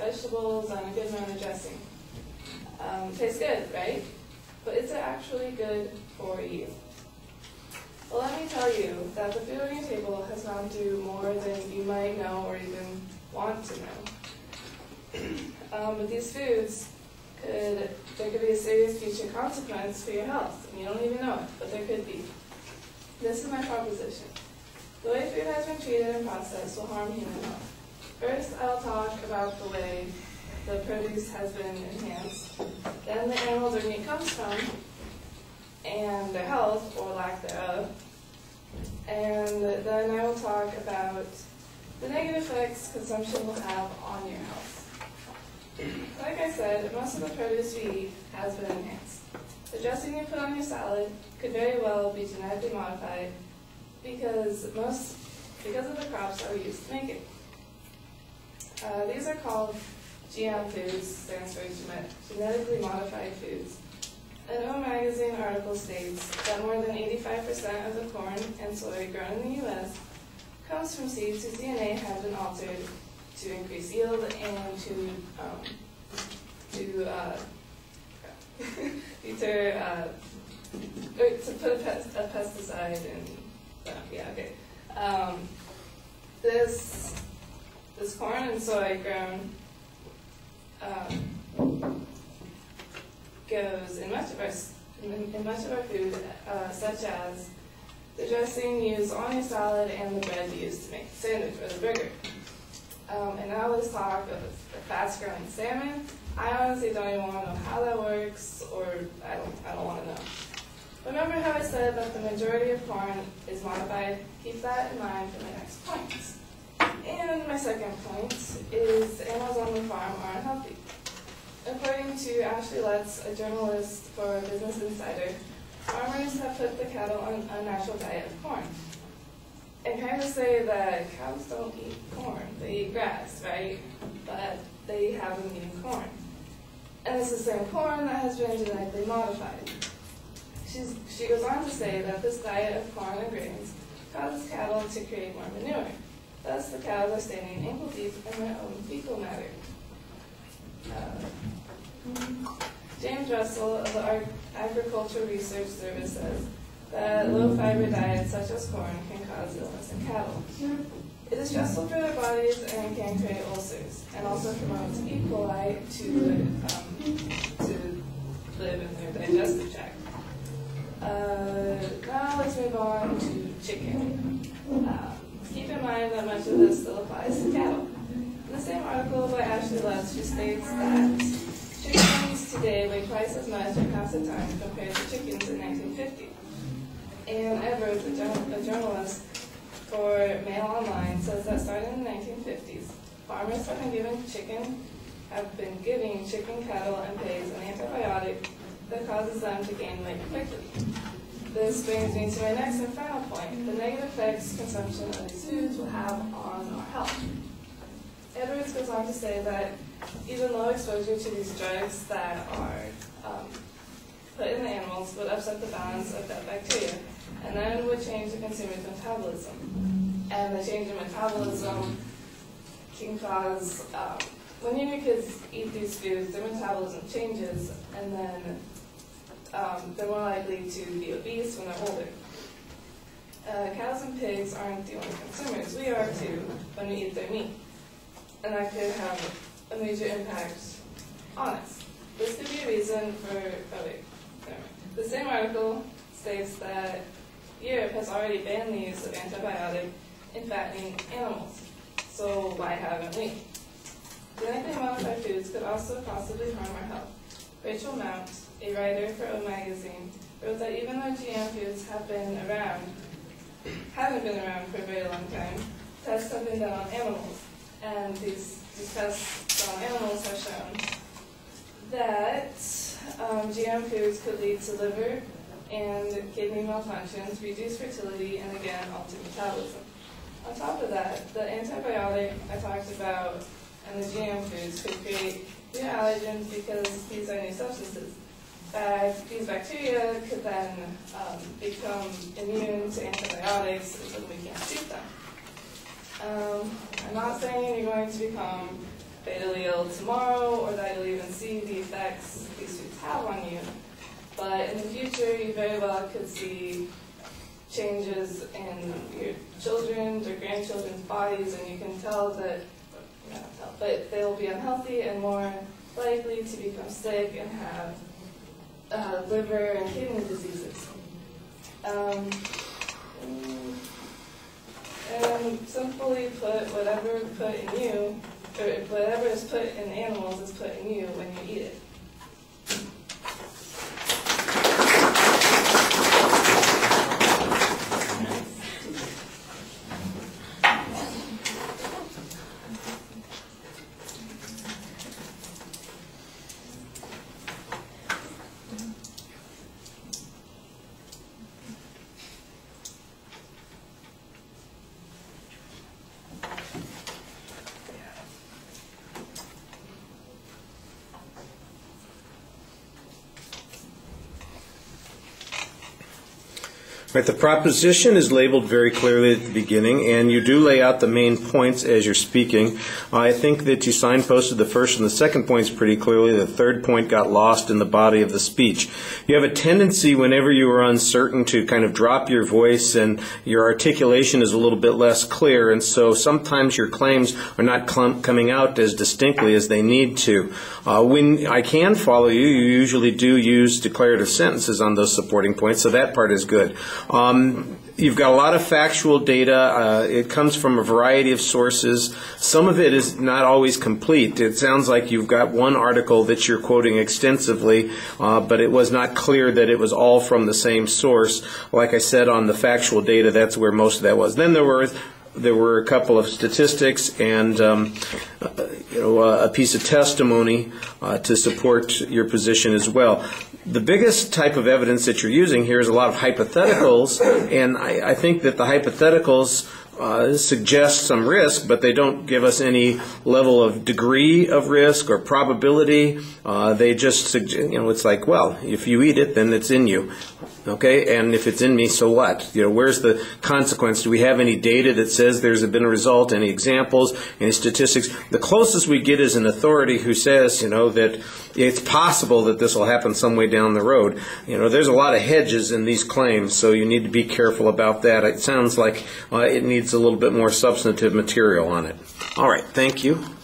vegetables, and a good amount of dressing. Tastes good, right? But is it actually good for you? Well, let me tell you that the food on your table has gone through more than you might know or even want to know. But these foods, there could be a serious future consequence for your health, and you don't even know it, but there could be. This is my proposition. The way food has been treated and processed will harm human health. First, I will talk about the way the produce has been enhanced, then the animals their meat comes from, and their health, or lack thereof, and then I will talk about the negative effects consumption will have on your health. Like I said, most of the produce we eat has been enhanced. The dressing you put on your salad could very well be genetically modified because of the crops that we use to make it. These are called GM foods, stands for genetically modified foods. An O Magazine article states that more than 85% of the corn and soy grown in the U.S. comes from seeds whose DNA has been altered to increase yield and to put a pesticide in. This corn and soy grown goes in much of our food, such as the dressing used on your salad and the bread used to make the sandwich or the burger. And now let's talk of the fast-growing salmon. I honestly don't even want to know how that works, or I don't want to know. Remember how I said that the majority of corn is modified? Keep that in mind for my next point. And my second point is animals on the farm are unhealthy. According to Ashley Lutz, a journalist for Business Insider, farmers have put the cattle on a natural diet of corn. And kind of say that cows don't eat corn, they eat grass, right? But they have them eating corn. And it's the same corn that has been genetically modified. She goes on to say that this diet of corn and grains causes cattle to create more manure. Thus, the cows are standing ankle deep in their own fecal matter. James Russell of the Agricultural Research Service says that low-fiber diets such as corn can cause illness in cattle. It is stressful for their bodies and can create ulcers, and also promotes E. coli to live in their digestive tract. Now let's move on to chicken. Keep in mind that much of this still applies to cattle. In the same article by Ashley Lutz, she states that chickens today weigh twice as much or half the time compared to chickens in 1950. And Edwards, a journalist for Mail Online, says that starting in the 1950s, farmers have been giving chicken, cattle, and pigs an antibiotic that causes them to gain weight quickly. This brings me to my next and final point, the negative effects consumption of these foods will have on our health. Edwards goes on to say that even low exposure to these drugs that are put in the animals would upset the balance of gut bacteria, and then would change the consumer's metabolism. And the change in metabolism can cause, when your kids eat these foods, their metabolism changes, and then they're more likely to be obese when they're older. Cows and pigs aren't the only consumers. We are too when we eat their meat. And that could have a major impact on us. This could be a reason for, the same article states that Europe has already banned the use of antibiotic in fattening animals. So why haven't we? Genetically modified foods could also possibly harm our health. Rachel Mount, a writer for O Magazine, wrote that even though GM foods haven't been around for a very long time, tests have been done on animals. And these tests on animals have shown that GM foods could lead to liver and kidney malfunctions, reduced fertility, and again, altered metabolism. On top of that, the antibiotic I talked about and the GM foods could create new allergens because these are new substances. These bacteria could then become immune to antibiotics, and so we can't treat them. I'm not saying you're going to become fatally ill tomorrow, or that you'll even see the effects these foods have on you. But in the future, you very well could see changes in your children's or grandchildren's bodies, and you can tell that, not tell, but they will be unhealthy and more likely to become sick and have liver and kidney diseases. And simply put, whatever put in you, or whatever is put in animals is put in you when you eat it. Right, the proposition is labeled very clearly at the beginning, and you do lay out the main points as you're speaking. I think that you signposted the first and the second points pretty clearly. The third point got lost in the body of the speech. You have a tendency whenever you are uncertain to kind of drop your voice, and your articulation is a little bit less clear, and so sometimes your claims are not coming out as distinctly as they need to. When I can follow you, you usually do use declarative sentences on those supporting points, so that part is good. You've got a lot of factual data. It comes from a variety of sources. Some of it is not always complete. It sounds like you've got one article that you're quoting extensively, but it was not clear that it was all from the same source. Like I said, on the factual data, that's where most of that was. Then there were a couple of statistics and a piece of testimony to support your position as well. The biggest type of evidence that you're using here is a lot of hypotheticals, and I think that the hypotheticals suggest some risk, but they don't give us any level of degree of risk or probability. They just suggest, it's like, well, if you eat it, then it's in you. Okay, and if it's in me, so what? Where's the consequence? Do we have any data that says there's been a result? Any examples? Any statistics? The closest we get is an authority who says, that it's possible that this will happen some way down the road. There's a lot of hedges in these claims, so you need to be careful about that. It sounds like it needs a little bit more substantive material on it. All right, thank you.